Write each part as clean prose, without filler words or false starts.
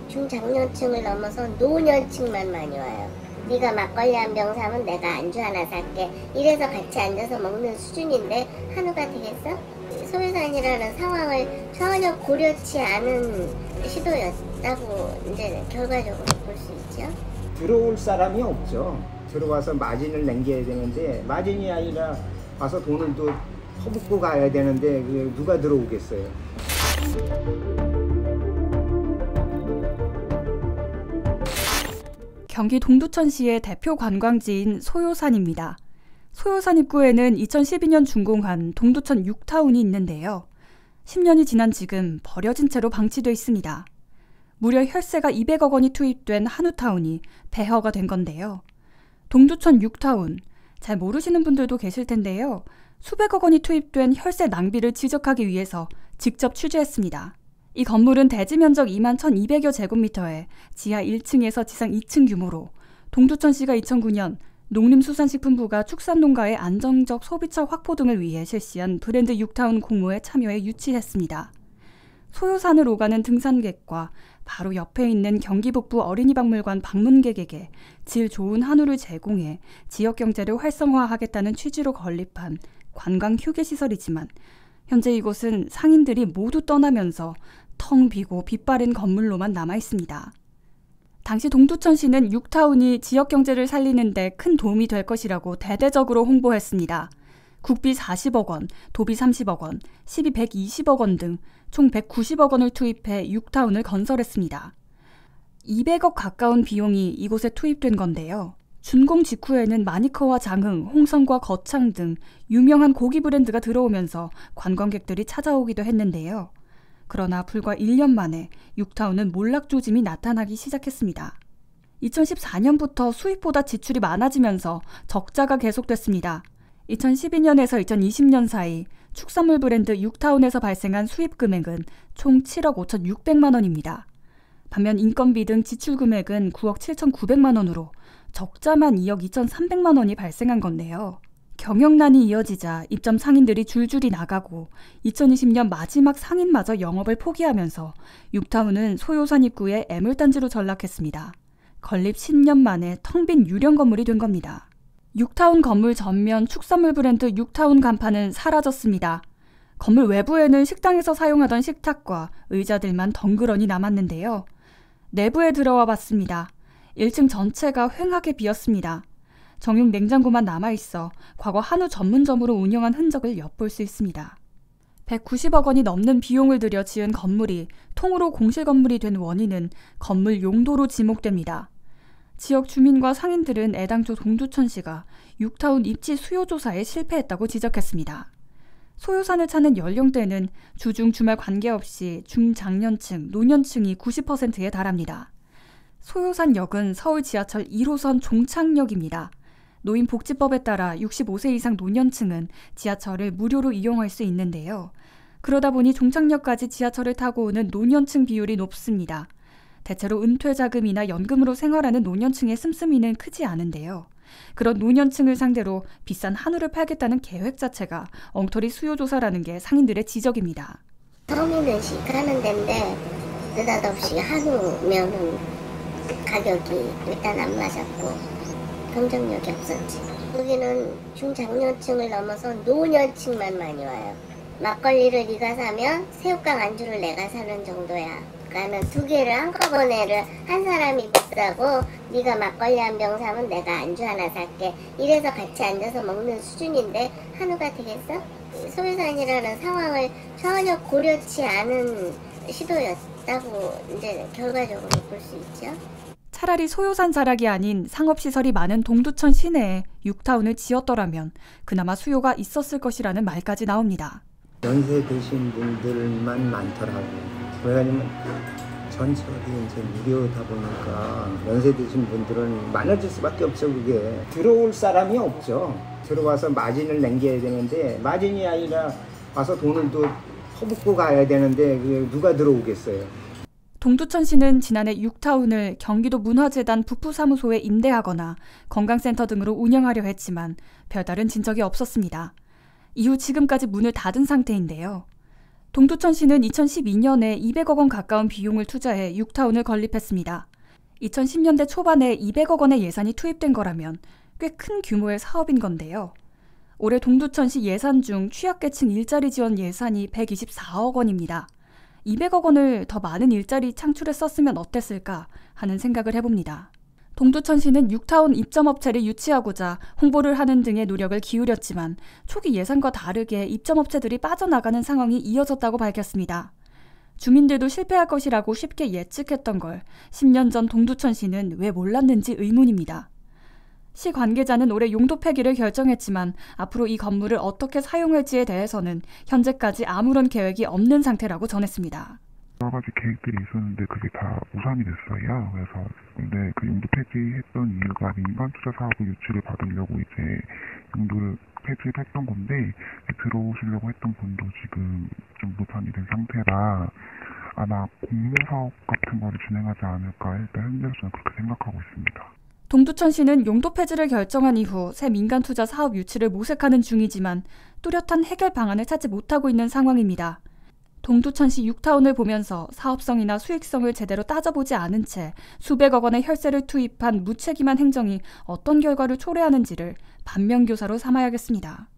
중장년층을 넘어서 노년층만 많이 와요. 네가 막걸리 한 병 사면 내가 안주 하나 살게. 이래서 같이 앉아서 먹는 수준인데 한우가 되겠어? 소유산이라는 상황을 전혀 고려치 않은 시도였다고 이제 결과적으로 볼 수 있죠. 들어올 사람이 없죠. 들어와서 마진을 남겨야 되는데 마진이 아니라 와서 돈을 또 퍼붓고 가야 되는데 누가 들어오겠어요. 경기 동두천시의 대표 관광지인 소요산입니다. 소요산 입구에는 2012년 준공한 동두천 6타운이 있는데요. 10년이 지난 지금 버려진 채로 방치돼 있습니다. 무려 혈세가 200억 원이 투입된 한우타운이 폐허가 된 건데요. 동두천 6타운, 잘 모르시는 분들도 계실 텐데요. 수백억 원이 투입된 혈세 낭비를 지적하기 위해서 직접 취재했습니다. 이 건물은 대지 면적 21,200여 제곱미터에 지하 1층에서 지상 2층 규모로 동두천시가 2009년 농림수산식품부가 축산농가의 안정적 소비처 확보 등을 위해 실시한 브랜드 6타운 공모에 참여해 유치했습니다. 소요산을 오가는 등산객과 바로 옆에 있는 경기북부 어린이박물관 방문객에게 질 좋은 한우를 제공해 지역 경제를 활성화하겠다는 취지로 건립한 관광 휴게시설이지만 현재 이곳은 상인들이 모두 떠나면서 텅 비고 빛바랜 건물로만 남아 있습니다. 당시 동두천시는 6타운이 지역 경제를 살리는 데 큰 도움이 될 것이라고 대대적으로 홍보했습니다. 국비 40억 원, 도비 30억 원, 시비 120억 원 등 총 190억 원을 투입해 6타운을 건설했습니다. 200억 가까운 비용이 이곳에 투입된 건데요. 준공 직후에는 마니커와 장흥, 홍성과 거창 등 유명한 고기 브랜드가 들어오면서 관광객들이 찾아오기도 했는데요. 그러나 불과 1년 만에 6타운은 몰락 조짐이 나타나기 시작했습니다. 2014년부터 수입보다 지출이 많아지면서 적자가 계속됐습니다. 2012년에서 2020년 사이 축산물 브랜드 6타운에서 발생한 수입 금액은 총 7억 5,600만 원입니다. 반면 인건비 등 지출 금액은 9억 7,900만 원으로 적자만 2억 2,300만 원이 발생한 건데요. 경영난이 이어지자 입점 상인들이 줄줄이 나가고 2020년 마지막 상인마저 영업을 포기하면서 6타운은 소요산 입구의 애물단지로 전락했습니다. 건립 10년 만에 텅 빈 유령 건물이 된 겁니다. 6타운 건물 전면 축산물 브랜드 6타운 간판은 사라졌습니다. 건물 외부에는 식당에서 사용하던 식탁과 의자들만 덩그러니 남았는데요. 내부에 들어와 봤습니다. 1층 전체가 휑하게 비었습니다. 정육 냉장고만 남아있어 과거 한우 전문점으로 운영한 흔적을 엿볼 수 있습니다. 190억 원이 넘는 비용을 들여 지은 건물이 통으로 공실 건물이 된 원인은 건물 용도로 지목됩니다. 지역 주민과 상인들은 애당초 동두천시가 6타운 입지 수요 조사에 실패했다고 지적했습니다. 소요산을 찾는 연령대는 주중 주말 관계없이 중장년층, 노년층이 90%에 달합니다. 소요산역은 서울 지하철 1호선 종착역입니다. 노인복지법에 따라 65세 이상 노년층은 지하철을 무료로 이용할 수 있는데요. 그러다 보니 종착역까지 지하철을 타고 오는 노년층 비율이 높습니다. 대체로 은퇴자금이나 연금으로 생활하는 노년층의 씀씀이는 크지 않은데요. 그런 노년층을 상대로 비싼 한우를 팔겠다는 계획 자체가 엉터리 수요조사라는 게 상인들의 지적입니다. 서민의식 하는 데인데 느닷없이 한우면은 가격이 일단 안 맞았고 경쟁력이 없었지. 여기는 중장년층을 넘어서 노년층만 많이 와요. 막걸리를 네가 사면 새우깡 안주를 내가 사는 정도야. 그러면 두 개를 한꺼번에를 한 사람이 비싸고 네가 막걸리 한 병 사면 내가 안주 하나 살게. 이래서 같이 앉아서 먹는 수준인데 한우가 되겠어? 소유산이라는 상황을 전혀 고려치 않은 시도였다고 이제 결과적으로 볼 수 있죠. 차라리 소요산 자락이 아닌 상업시설이 많은 동두천 시내에 6타운을 지었더라면 그나마 수요가 있었을 것이라는 말까지 나옵니다. 연세 드신 분들만 많더라고. 왜냐면 전철이 이제 무료다 보니까 연세 드신 분들은 많아질 수밖에 없죠. 그게 들어올 사람이 없죠. 들어와서 마진을 남겨야 되는데 마진이 아니라 와서 돈을 또 퍼붓고 가야 되는데 누가 들어오겠어요. 동두천시는 지난해 6타운을 경기도 문화재단 북부사무소에 임대하거나 건강센터 등으로 운영하려 했지만 별다른 진척이 없었습니다. 이후 지금까지 문을 닫은 상태인데요. 동두천시는 2012년에 200억 원 가까운 비용을 투자해 6타운을 건립했습니다. 2010년대 초반에 200억 원의 예산이 투입된 거라면 꽤 큰 규모의 사업인 건데요. 올해 동두천시 예산 중 취약계층 일자리 지원 예산이 124억 원입니다. 200억 원을 더 많은 일자리 창출에 썼으면 어땠을까 하는 생각을 해봅니다. 동두천시는 6타운 입점업체를 유치하고자 홍보를 하는 등의 노력을 기울였지만 초기 예상과 다르게 입점업체들이 빠져나가는 상황이 이어졌다고 밝혔습니다. 주민들도 실패할 것이라고 쉽게 예측했던 걸 10년 전 동두천시는 왜 몰랐는지 의문입니다. 시 관계자는 올해 용도 폐기를 결정했지만 앞으로 이 건물을 어떻게 사용할지에 대해서는 현재까지 아무런 계획이 없는 상태라고 전했습니다. 여러 가지 계획들이 있었는데 그게 다 무산이 됐어요. 그래서 근데 그 용도 폐지했던 이유가 민간 투자 사업을 유치를 받으려고 이제 용도를 폐지를 했던 건데 들어오시려고 했던 분도 지금 좀 무산이 된 상태라 아마 공모 사업 같은 거를 진행하지 않을까 일단 현재로서는 그렇게 생각하고 있습니다. 동두천시는 용도 폐지를 결정한 이후 새 민간 투자 사업 유치를 모색하는 중이지만 뚜렷한 해결 방안을 찾지 못하고 있는 상황입니다. 동두천시 6타운을 보면서 사업성이나 수익성을 제대로 따져보지 않은 채 수백억 원의 혈세를 투입한 무책임한 행정이 어떤 결과를 초래하는지를 반면교사로 삼아야겠습니다.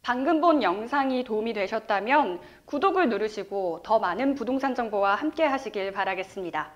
방금 본 영상이 도움이 되셨다면 구독을 누르시고 더 많은 부동산 정보와 함께 하시길 바라겠습니다.